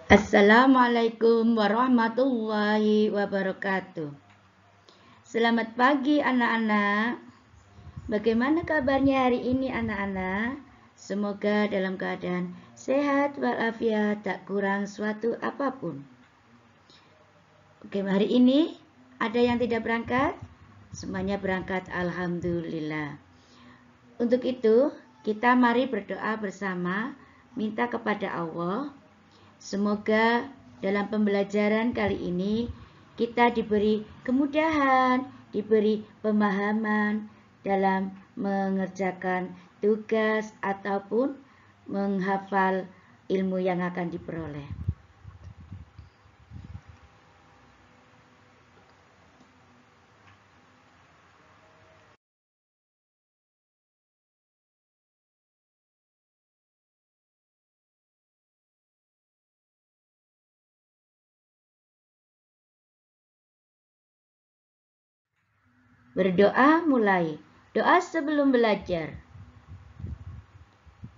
Assalamualaikum warahmatullahi wabarakatuh. Selamat pagi anak-anak. Bagaimana kabarnya hari ini anak-anak? Semoga dalam keadaan sehat walafiat, tak kurang suatu apapun. Oke, hari ini ada yang tidak berangkat? Semuanya berangkat, alhamdulillah. Untuk itu, kita mari berdoa bersama, minta kepada Allah. Semoga dalam pembelajaran kali ini kita diberi kemudahan, diberi pemahaman dalam mengerjakan tugas ataupun menghafal ilmu yang akan diperoleh. Berdoa mulai. Doa sebelum belajar.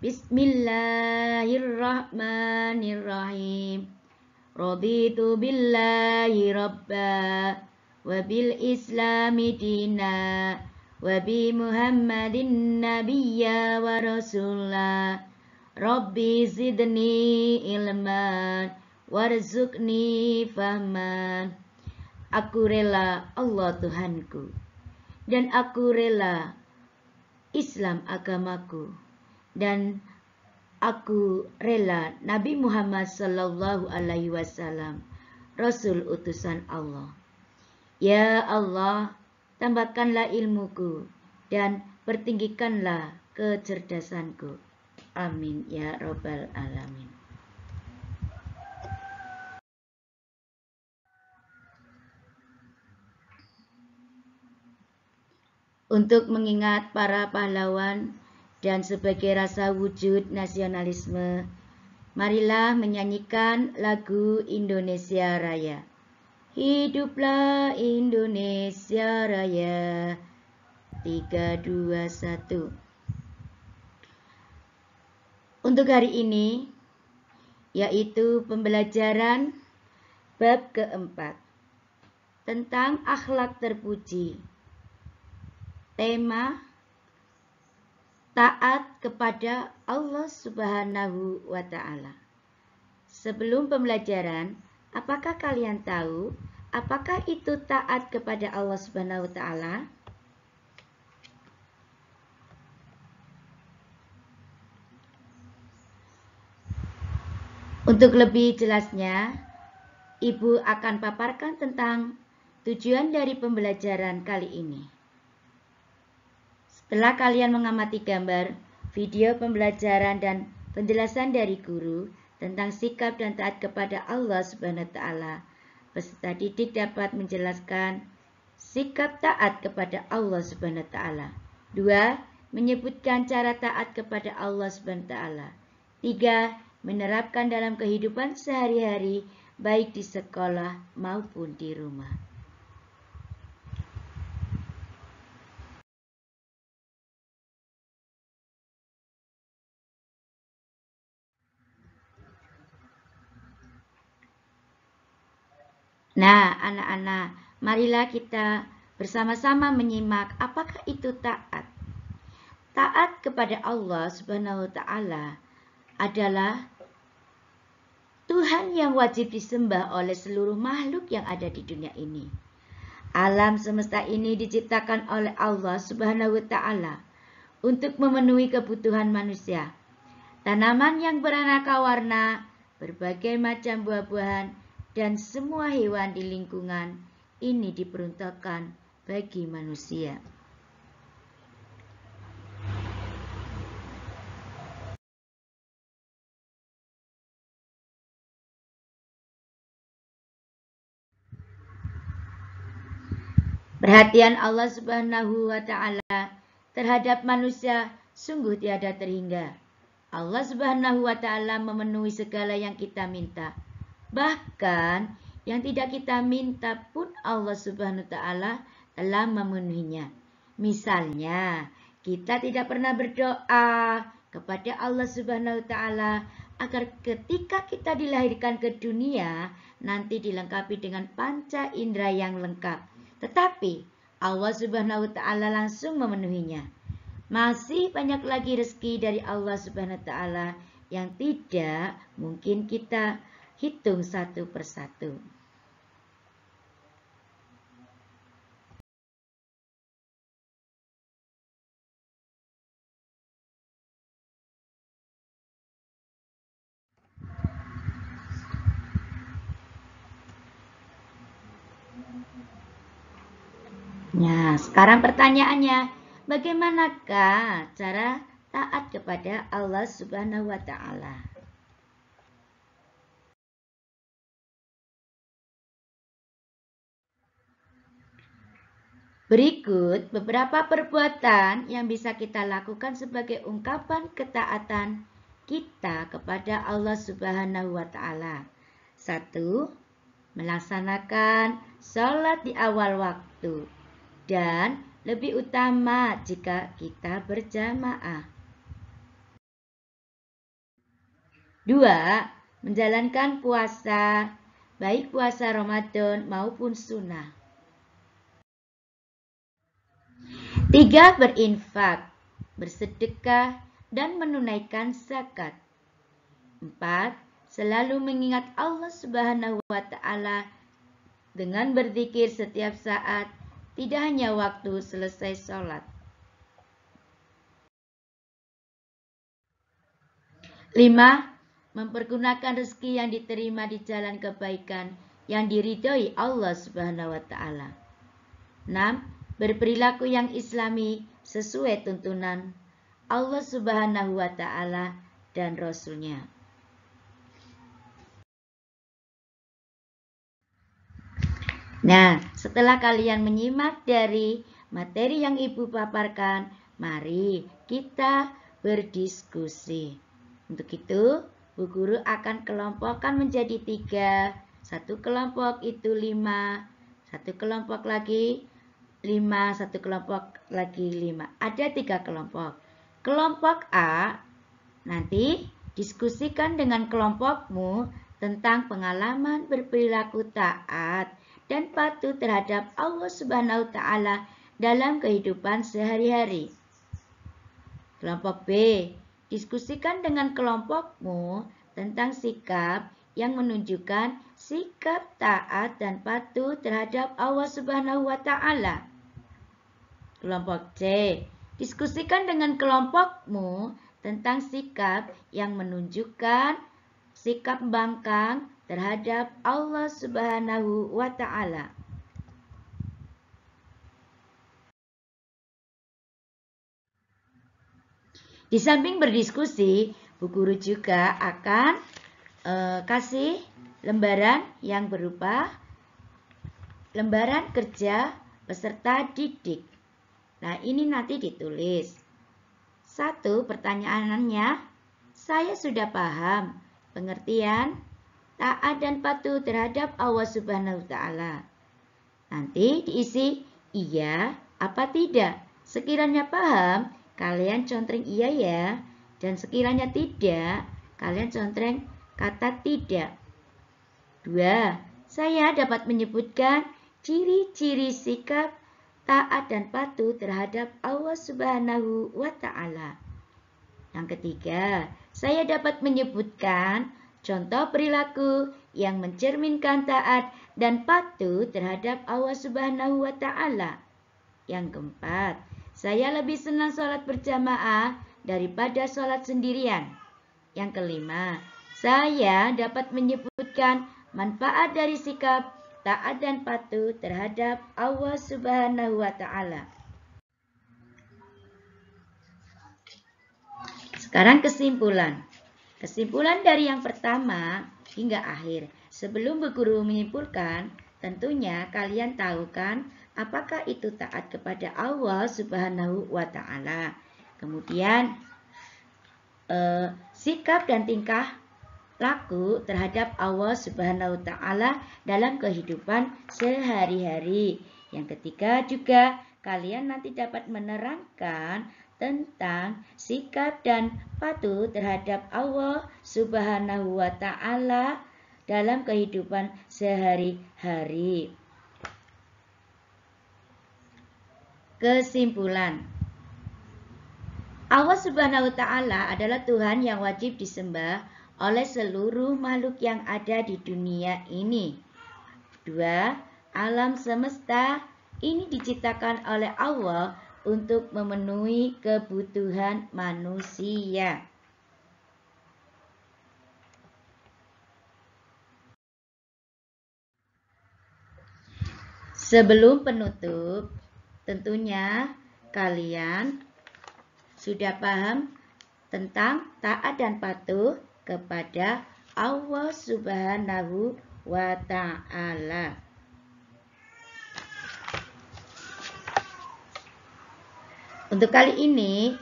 Bismillahirrahmanirrahim. Raditu billahi rabba wa bil islami dina wa bi muhammadin nabiyya wa rasulah. Rabbi zidni ilman warzuqni fahman. Aku rela Allah Tuhanku, dan aku rela Islam agamaku, dan aku rela Nabi Muhammad sallallahu alaihi wasallam, Rasul utusan Allah. Ya Allah, tambahkanlah ilmuku dan pertinggikanlah kecerdasanku. Amin ya robbal alamin. Untuk mengingat para pahlawan dan sebagai rasa wujud nasionalisme, marilah menyanyikan lagu Indonesia Raya. Hiduplah Indonesia Raya. 3, 2, 1. Untuk hari ini, yaitu pembelajaran bab keempat tentang akhlak terpuji. Tema taat kepada Allah Subhanahu wa Ta'ala. Sebelum pembelajaran, apakah kalian tahu apakah itu taat kepada Allah Subhanahu wa Ta'ala? Untuk lebih jelasnya, Ibu akan paparkan tentang tujuan dari pembelajaran kali ini. Setelah kalian mengamati gambar, video pembelajaran dan penjelasan dari guru tentang sikap dan taat kepada Allah Subhanahu wa Ta'ala, peserta didik dapat menjelaskan sikap taat kepada Allah Subhanahu wa Ta'ala. 2. Menyebutkan cara taat kepada Allah Subhanahu wa Ta'ala. 3. Menerapkan dalam kehidupan sehari-hari, baik di sekolah maupun di rumah. Nah, anak-anak, marilah kita bersama-sama menyimak apakah itu taat. Taat kepada Allah Subhanahu wa Ta'ala adalah Tuhan yang wajib disembah oleh seluruh makhluk yang ada di dunia ini. Alam semesta ini diciptakan oleh Allah Subhanahu wa Ta'ala untuk memenuhi kebutuhan manusia. Tanaman yang beraneka warna, berbagai macam buah-buahan, dan semua hewan di lingkungan ini diperuntukkan bagi manusia. Perhatian Allah Subhanahu wa Ta'ala terhadap manusia sungguh tiada terhingga. Allah Subhanahu wa Ta'ala memenuhi segala yang kita minta. Bahkan yang tidak kita minta pun Allah Subhanahu wa Ta'ala telah memenuhinya. Misalnya, kita tidak pernah berdoa kepada Allah Subhanahu wa Ta'ala agar ketika kita dilahirkan ke dunia nanti dilengkapi dengan panca indera yang lengkap. Tetapi Allah Subhanahu wa Ta'ala langsung memenuhinya. Masih banyak lagi rezeki dari Allah Subhanahu wa Ta'ala yang tidak mungkin kita hitung satu persatu. Nah, sekarang pertanyaannya, bagaimanakah cara taat kepada Allah Subhanahu wa Ta'ala? Berikut beberapa perbuatan yang bisa kita lakukan sebagai ungkapan ketaatan kita kepada Allah Subhanahu wa Ta'ala. 1. Melaksanakan sholat di awal waktu. Dan lebih utama jika kita berjamaah. 2. Menjalankan puasa, baik puasa Ramadan maupun sunnah. 3. Berinfak, bersedekah, dan menunaikan zakat. 4. Selalu mengingat Allah Subhanahu wa Ta'ala dengan berzikir setiap saat, tidak hanya waktu selesai sholat. 5. Mempergunakan rezeki yang diterima di jalan kebaikan yang diridhoi Allah Subhanahu wa Ta'ala. 6. Berperilaku yang islami sesuai tuntunan Allah Subhanahu wa Ta'ala dan Rasul-Nya. Nah, setelah kalian menyimak dari materi yang Ibu paparkan, mari kita berdiskusi. Untuk itu, Bu Guru akan kelompokkan menjadi 3. Satu kelompok itu 5, satu kelompok lagi 5, satu kelompok lagi 5. Ada 3 kelompok. Kelompok A, nanti diskusikan dengan kelompokmu tentang pengalaman berperilaku taat dan patuh terhadap Allah Subhanahu wa Ta'ala dalam kehidupan sehari-hari. Kelompok B, diskusikan dengan kelompokmu tentang sikap yang menunjukkan sikap taat dan patuh terhadap Allah Subhanahu wa Ta'ala. Kelompok C, diskusikan dengan kelompokmu tentang sikap yang menunjukkan sikap bangkang terhadap Allah Subhanahu wa Ta'ala. Di samping berdiskusi, Bu Guru juga akan kasih lembaran yang berupa lembaran kerja peserta didik. Nah, ini nanti ditulis. 1. Pertanyaannya, saya sudah paham pengertian taat dan patuh terhadap Allah Subhanahu wa Ta'ala. Nanti diisi iya apa tidak. Sekiranya paham, kalian contreng iya ya. Dan sekiranya tidak, kalian contreng kata tidak. 2. Saya dapat menyebutkan ciri-ciri sikap taat dan patuh terhadap Allah Subhanahu wa Ta'ala. Yang ketiga, saya dapat menyebutkan contoh perilaku yang mencerminkan taat dan patuh terhadap Allah Subhanahu wa Ta'ala. Yang keempat, saya lebih senang sholat berjamaah daripada sholat sendirian. Yang kelima, saya dapat menyebutkan manfaat dari sikap taat dan patuh terhadap Allah Subhanahu wa Ta'ala. Sekarang kesimpulan. Kesimpulan dari yang pertama hingga akhir. Sebelum Bu Guru menyimpulkan, tentunya kalian tahu kan apakah itu taat kepada Allah Subhanahu wa Ta'ala. Kemudian sikap dan tingkah laku terhadap Allah Subhanahu wa Ta'ala dalam kehidupan sehari-hari. Yang ketiga juga kalian nanti dapat menerangkan tentang sikap dan patuh terhadap Allah Subhanahu wa Ta'ala dalam kehidupan sehari-hari. Kesimpulan, Allah Subhanahu wa Ta'ala adalah Tuhan yang wajib disembah oleh seluruh makhluk yang ada di dunia ini. 2. Alam semesta ini diciptakan oleh Allah untuk memenuhi kebutuhan manusia. Sebelum penutup, tentunya kalian sudah paham tentang taat dan patuh kepada Allah Subhanahu wa Ta'ala. Untuk kali ini,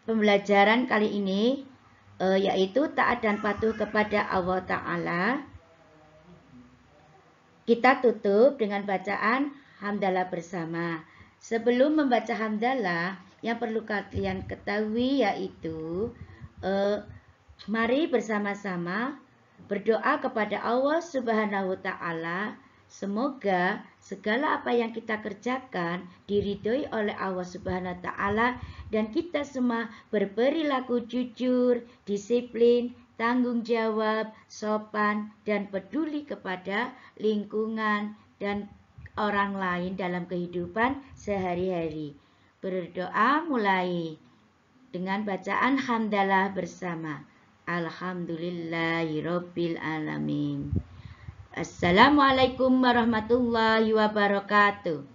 pembelajaran kali ini yaitu taat dan patuh kepada Allah Ta'ala. Kita tutup dengan bacaan hamdalah bersama. Sebelum membaca hamdalah, yang perlu kalian ketahui yaitu mari bersama-sama berdoa kepada Allah Subhanahu wa Ta'ala. Semoga segala apa yang kita kerjakan diridhoi oleh Allah Subhanahu wa Ta'ala dan kita semua berperilaku jujur, disiplin, tanggung jawab, sopan, dan peduli kepada lingkungan dan orang lain dalam kehidupan sehari-hari. Berdoa mulai dengan bacaan hamdalah bersama. Alhamdulillahirabbil alamin. Assalamualaikum warahmatullahi wabarakatuh.